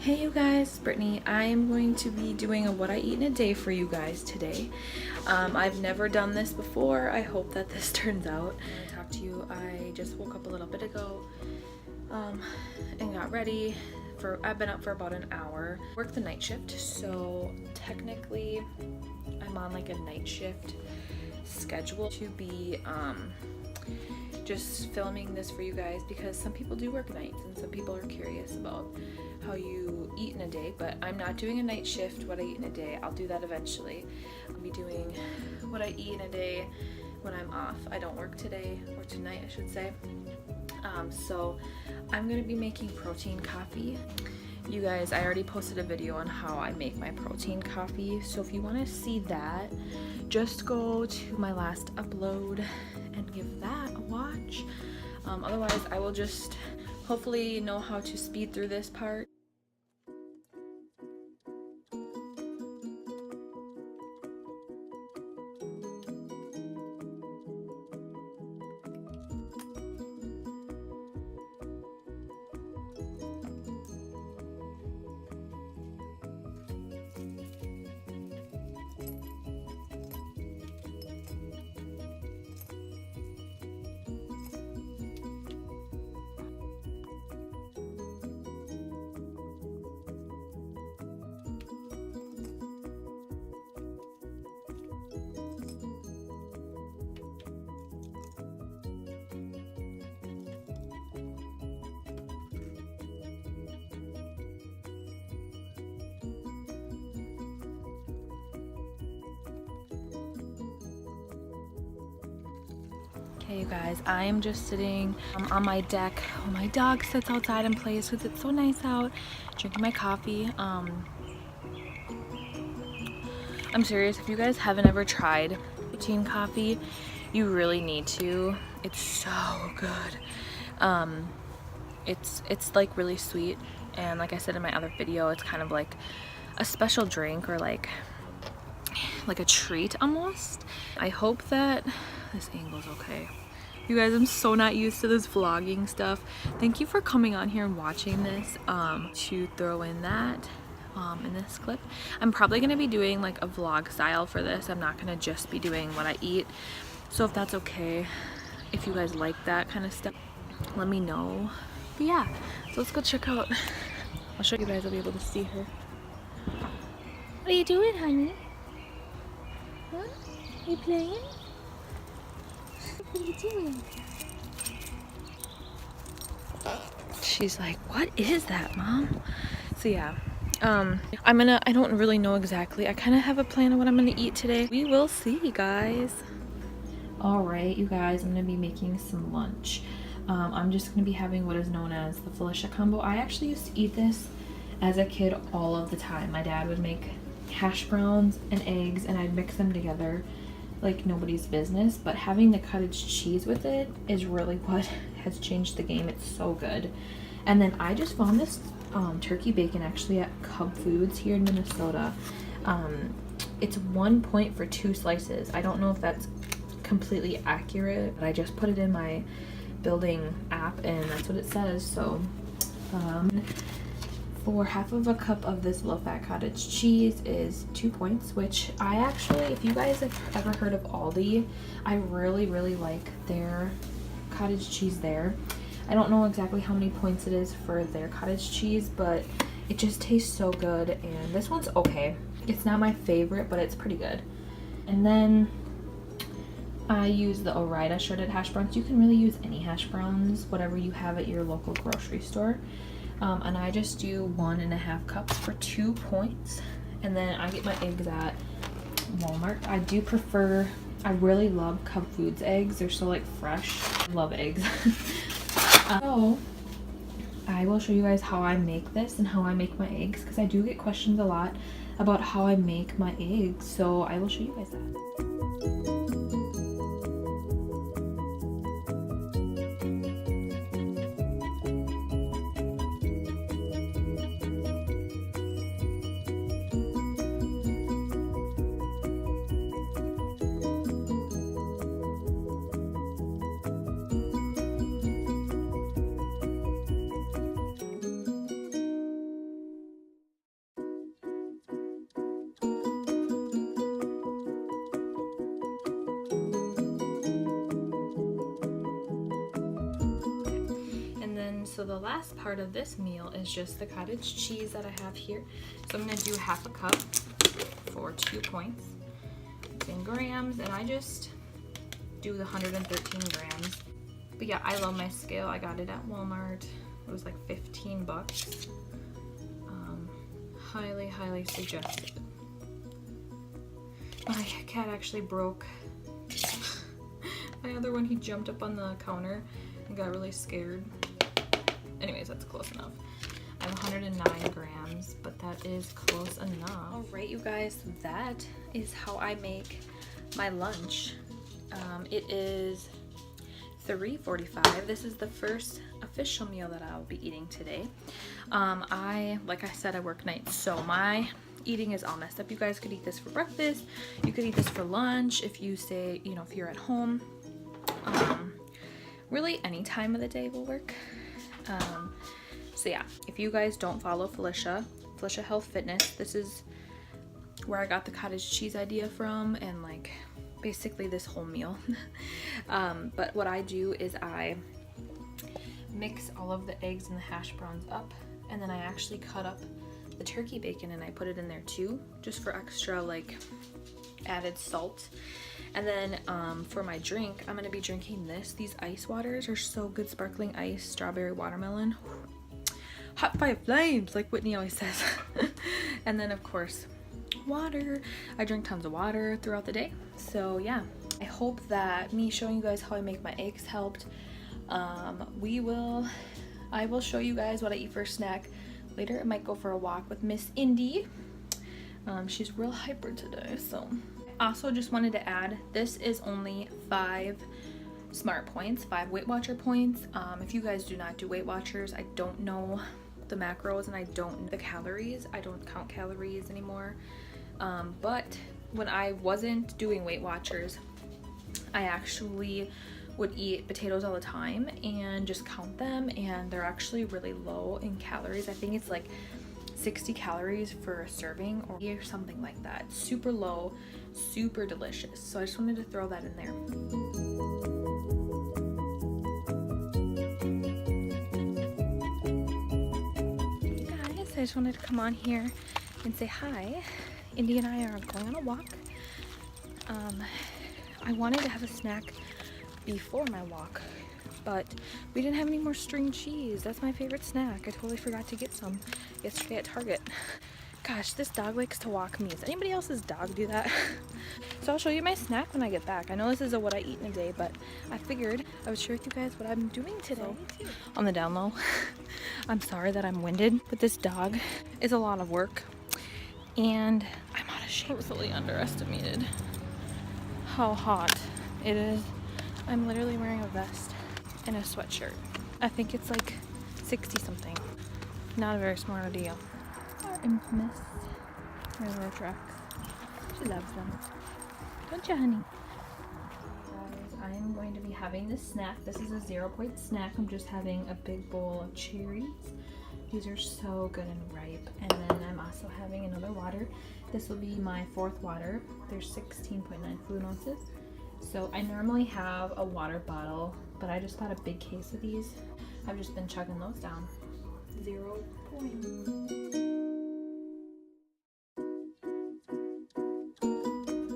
Hey you guys, Brittany. I am going to be doing a what I eat in a day for you guys today. I've never done this before. I hope that this turns out. I'm gonna talk to you. I just woke up a little bit ago and got ready. I've been up for about an hour. Work the night shift, so technically I'm on like a night shift schedule to be just filming this for you guys because some people do work nights and some people are curious about how you eat in a day, but I'm not doing a night shift what I eat in a day. I'll do that eventually. I'll be doing what I eat in a day when I'm off. I don't work today, or tonight I should say. So I'm gonna be making protein coffee. You guys, I already posted a video on how I make my protein coffee, so if you want to see that, just go to my last upload and give that a watch. Otherwise I will just hopefully know how to speed through this part. Hey you guys, I am just sitting on my deck. My dog sits outside and plays because it's so nice out, drinking my coffee. I'm serious, if you guys haven't ever tried protein coffee, you really need to. It's so good. It's like really sweet, and like I said in my other video, it's kind of like a special drink or like a treat almost. I hope that this angle's okay. You guys, I'm so not used to this vlogging stuff. Thank you for coming on here and watching this to throw in that in this clip. I'm probably gonna be doing like a vlog style for this. I'm not gonna just be doing what I eat. So if that's okay, if you guys like that kind of stuff, let me know. But yeah, so let's go check out. I'll show you guys, I'll be able to see her. What are you doing, honey? Huh? Are you playing? What are you doing? She's like, what is that, Mom? So yeah, I don't really know exactly. I kind of have a plan of what I'm gonna eat today. We will see, guys. All right, you guys, I'm gonna be making some lunch. I'm just gonna be having what is known as the Felicia combo. I actually used to eat this as a kid all of the time. My dad would make hash browns and eggs and I'd mix them together like nobody's business, but having the cottage cheese with it is really what has changed the game. It's so good. And then I just found this turkey bacon actually at Cub Foods here in Minnesota. It's 1 point for 2 slices. I don't know if that's completely accurate, but I just put it in my building app and that's what it says. So for half of a cup of this low-fat cottage cheese is 2 points, which I actually, if you guys have ever heard of Aldi, I really like their cottage cheese there. I don't know exactly how many points it is for their cottage cheese, but it just tastes so good, and this one's okay. It's not my favorite, but it's pretty good. And then I use the Ore-Ida shredded hash browns. You can really use any hash browns, whatever you have at your local grocery store. And I just do 1.5 cups for 2 points. And then I get my eggs at Walmart. I really love Cub Foods eggs. They're so like fresh. I love eggs. So I will show you guys how I make this and how I make my eggs, because I do get questions a lot about how I make my eggs. So I will show you guys that. so the last part of this meal is just the cottage cheese that I have here. So I'm gonna do half a cup for 2 points. It's in grams, and I just do the 113 grams. But yeah, I love my scale. I got it at Walmart. It was like 15 bucks. Highly, highly suggested. My cat actually broke my other one. He jumped up on the counter and got really scared. Anyways, that's close enough. I have 109 grams, but that is close enough. All right, you guys, that is how I make my lunch. It is 3:45. This is the first official meal that I'll be eating today. Like I said, I work nights, so my eating is all messed up. You guys could eat this for breakfast. You could eat this for lunch if you say, you know, if you're at home. Really, any time of the day will work. So yeah, if you guys don't follow Felicia Health Fitness, this is where I got the cottage cheese idea from, and like basically this whole meal. But what I do is I mix all of the eggs and the hash browns up, and then I actually cut up the turkey bacon and I put it in there too, just for extra like added salt. And then for my drink, I'm gonna be drinking this. These ice waters are so good. Sparkling ice, strawberry watermelon. Hot fire flames, like Whitney always says. And then of course, water. I drink tons of water throughout the day. So yeah, I hope that me showing you guys how I make my eggs helped. I will show you guys what I eat for a snack later. I might go for a walk with Miss Indy. She's real hyper today, so. Also just wanted to add, this is only 5 smart points, 5 Weight Watcher points. If you guys do not do Weight Watchers, I don't know the macros and I don't know the calories. I don't count calories anymore. But when I wasn't doing Weight Watchers, I actually would eat potatoes all the time and just count them, and they're actually really low in calories. I think it's like 60 calories for a serving or something like that. Super low, super delicious. So I just wanted to throw that in there. Guys, I just wanted to come on here and say hi. Indy and I are going on a walk. I wanted to have a snack before my walk, but we didn't have any more string cheese. That's my favorite snack. I totally forgot to get some yesterday at Target. Gosh, this dog likes to walk me. Does anybody else's dog do that? So I'll show you my snack when I get back. I know this is what I eat in a day, but I figured I would share with you guys what I'm doing today. On the down low, I'm sorry that I'm winded, but this dog is a lot of work, and I'm out of shape. Totally underestimated how hot it is. I'm literally wearing a vest and a sweatshirt. I think it's like 60 something. Not a very smart idea. Our infamous railroad tracks. She loves them. Don't you, honey? Guys, I am going to be having this snack. This is a 0-point snack. I'm just having a big bowl of cherries. These are so good and ripe. And then I'm also having another water. This will be my 4th water. There's 16.9 fluid ounces. So I normally have a water bottle, but I just bought a big case of these. I've just been chugging those down. 0 points.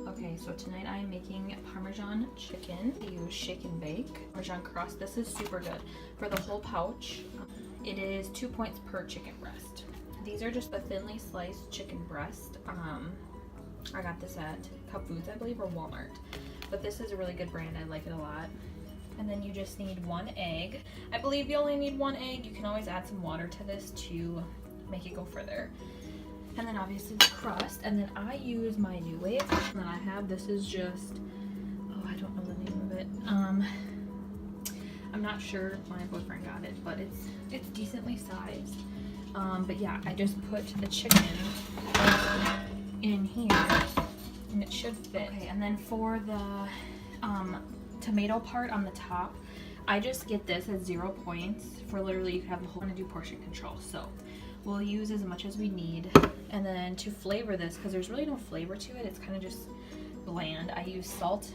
Okay, so tonight I am making Parmesan chicken. I use shake and bake. Parmesan crust. This is super good. For the whole pouch, it is 2 points per chicken breast. These are just the thinly sliced chicken breast. I got this at Cup Foods, I believe, or Walmart. But this is a really good brand. I like it a lot. And then you just need 1 egg. I believe you only need 1 egg. You can always add some water to this to make it go further. And then obviously the crust. And then I use my New Wave that I have. This is just, oh, I don't know the name of it. I'm not sure. My boyfriend got it, but it's decently sized. But yeah, I just put the chicken in here and it should fit. Okay, and then for the tomato part on the top, I just get this at 0 points. For literally, you can have the whole, I'm gonna do portion control. So we'll use as much as we need. And then to flavor this, because there's really no flavor to it, it's kind of just bland, I use salt,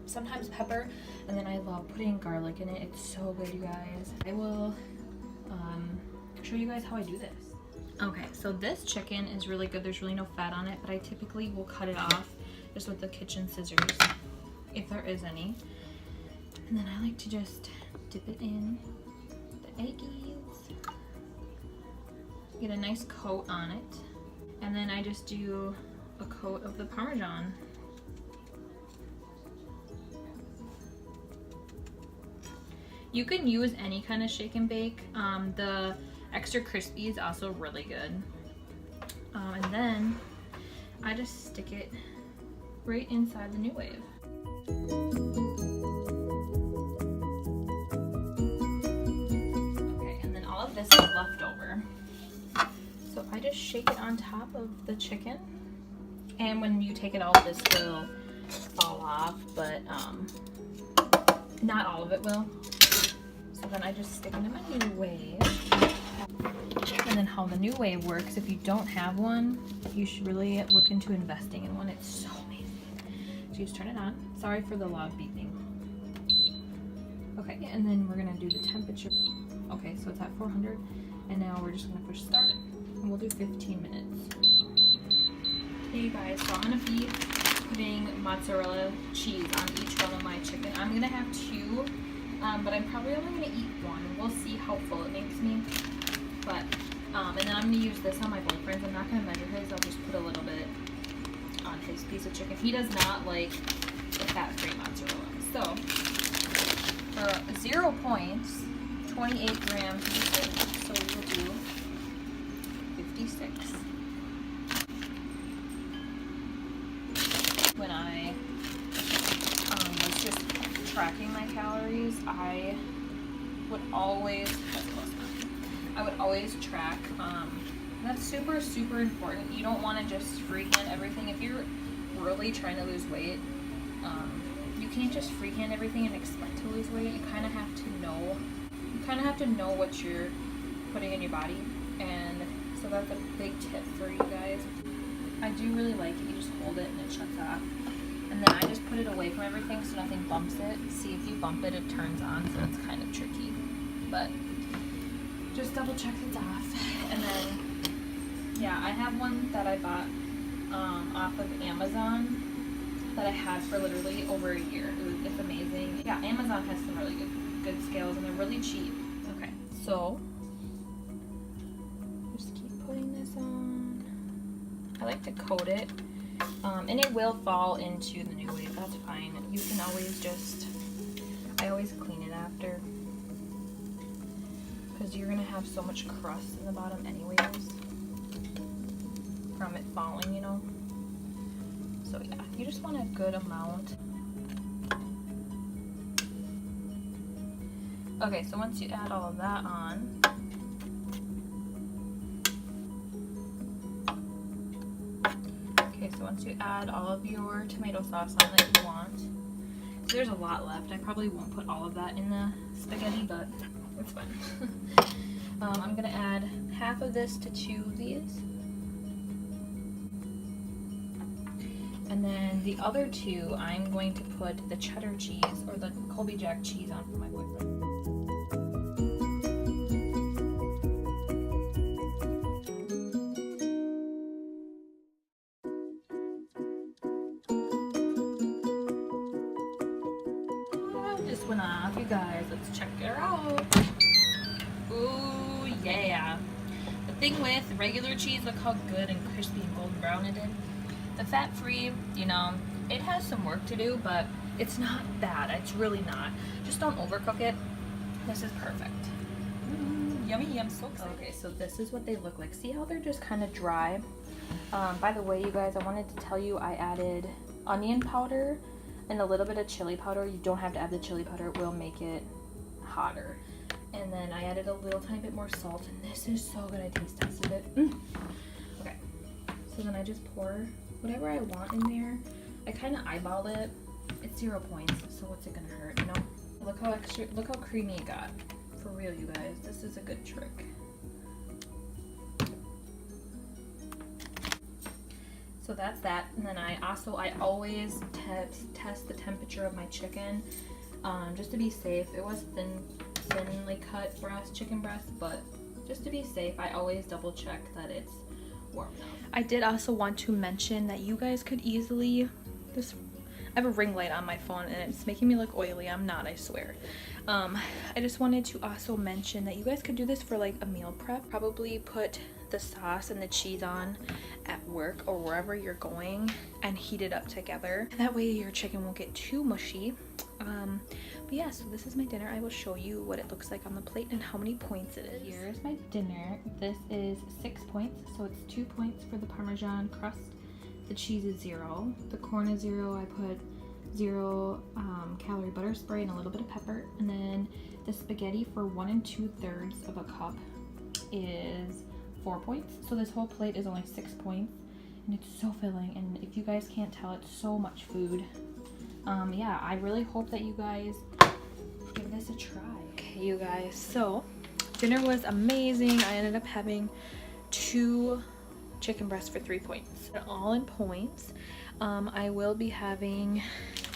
sometimes pepper, and then I love putting garlic in it. It's so good, you guys. I will show you guys how I do this. Okay, so this chicken is really good. There's really no fat on it, but I typically will cut it off just with the kitchen scissors, if there is any. And then I like to just dip it in the eggies, get a nice coat on it, and then I just do a coat of the Parmesan. You can use any kind of shake and bake. The extra crispy is also really good. And then I just stick it right inside the New Wave. Okay, and then all of this is left over. So I just shake it on top of the chicken. And when you take it out, this will fall off, but not all of it will. So then I just stick it in my New Wave. And then how the New Wave works, if you don't have one, you should really look into investing in one. It's so amazing. So you just turn it on. Sorry for the loud beeping. Okay, and then we're gonna do the temperature. Okay, so it's at 400. And now we're just gonna push start, and we'll do 15 minutes. Okay, you guys, so I'm gonna be putting mozzarella cheese on each one of my chicken. I'm gonna have 2. But I'm probably only going to eat 1. We'll see how full it makes me. But, and then I'm going to use this on my boyfriend's. I'm not going to measure his. I'll just put a little bit on his piece of chicken. He does not like the fat-free mozzarella. So, for 0 points, 28 grams of steak. So we will do 56. When I was just tracking my calories, I would always track. That's super, super important. You don't want to just freehand everything. If you're really trying to lose weight, you can't just freehand everything and expect to lose weight. You kind of have to know. You kind of have to know what you're putting in your body, and so that's a big tip for you guys. I do really like it. You just hold it and it shuts off. And then I just put it away from everything so nothing bumps it. See, if you bump it, it turns on, so it's kind of tricky. But just double check it's off. And then, yeah, I have one that I bought off of Amazon that I had for literally over a year. It's amazing. Yeah, Amazon has some really good scales, and they're really cheap. Okay, so just keep putting this on. I like to coat it. And it will fall into the New Wave, that's fine. You can always just, I always clean it after, because you're going to have so much crust in the bottom anyways, from it falling, you know. So yeah, you just want a good amount. Okay, so once you add all of that on, so once you add all of your tomato sauce on that you want, so there's a lot left. I probably won't put all of that in the spaghetti, but it's fine. I'm going to add half of this to 2 of these. And then the other 2, I'm going to put the cheddar cheese, or the Colby Jack cheese on for my boyfriend. Went off, you guys. Let's check her out. Ooh, yeah. The thing with regular cheese, look how good and crispy and golden brown it is. The fat-free, you know, it has some work to do, but it's not bad. It's really not. Just don't overcook it. This is perfect. Yummy, I'm so excited. Okay, so this is what they look like. See how they're just kind of dry? By the way, you guys, I wanted to tell you I added onion powder and a little bit of chili powder. You don't have to add the chili powder, it will make it hotter. And then I added a little tiny bit more salt, and this is so good. I taste tested it. Okay, so then I just pour whatever I want in there. I kind of eyeball it. It's 0 points, so what's it gonna hurt, you know? Look how creamy it got. For real, you guys, this is a good trick. So that's that. And then I always test the temperature of my chicken, just to be safe. It was thinly cut chicken breast, but just to be safe, I always double check that it's warm enough. I did also want to mention that you guys could easily I have a ring light on my phone and it's making me look oily. I'm not, I swear. I just wanted to also mention that you guys could do this for like a meal prep. Probably put the sauce and the cheese on at work or wherever you're going and heat it up together. That way your chicken won't get too mushy. But yeah, so this is my dinner. I will show you what it looks like on the plate and how many points it is. Here's my dinner. This is 6 points, so it's 2 points for the Parmesan crust. The cheese is 0. The corn is 0. I put 0 calorie butter spray and a little bit of pepper. And then the spaghetti for 1 2/3 of a cup is 4 points. So this whole plate is only 6 points, and it's so filling. And if you guys can't tell, it's so much food. Yeah, I really hope that you guys give this a try. Okay, you guys, so dinner was amazing. I ended up having 2 chicken breasts for 3 points. They're all in points. I will be having,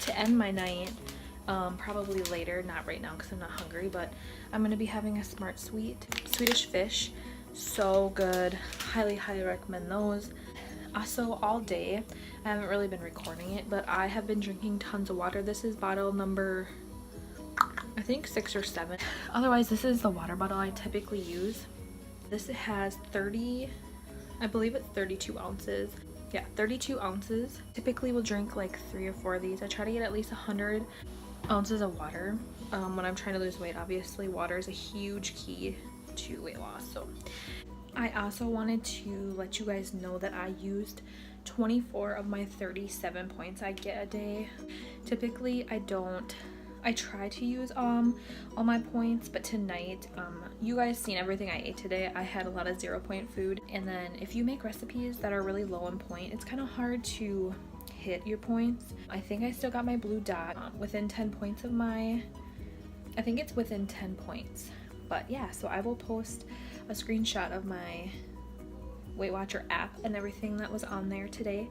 to end my night, probably later, not right now because I'm not hungry, but I'm going to be having a Smart Sweet Swedish fish. So good. Highly recommend those. Also, all day, I haven't really been recording it, but I have been drinking tons of water. This is bottle number, I think 6 or 7. Otherwise, this is the water bottle I typically use. This has 30, I believe it's 32 ounces. Yeah, 32 ounces. Typically will drink like 3 or 4 of these. I try to get at least 100 ounces of water when I'm trying to lose weight. Obviously, water is a huge key to weight loss. So I also wanted to let you guys know that I used 24 of my 37 points I get a day. Typically I try to use all my points, but tonight you guys seen everything I ate today. I had a lot of 0 point food, and then if you make recipes that are really low in point, it's kind of hard to hit your points. I think I still got my blue dot within 10 points of my, I think it's within 10 points. But yeah, so I will post a screenshot of my Weight Watcher app and everything that was on there today.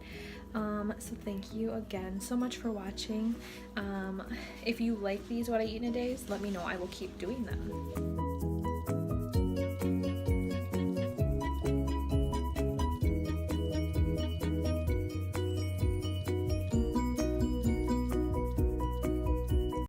So thank you again so much for watching. If you like these what I eat in a day, let me know. I will keep doing them.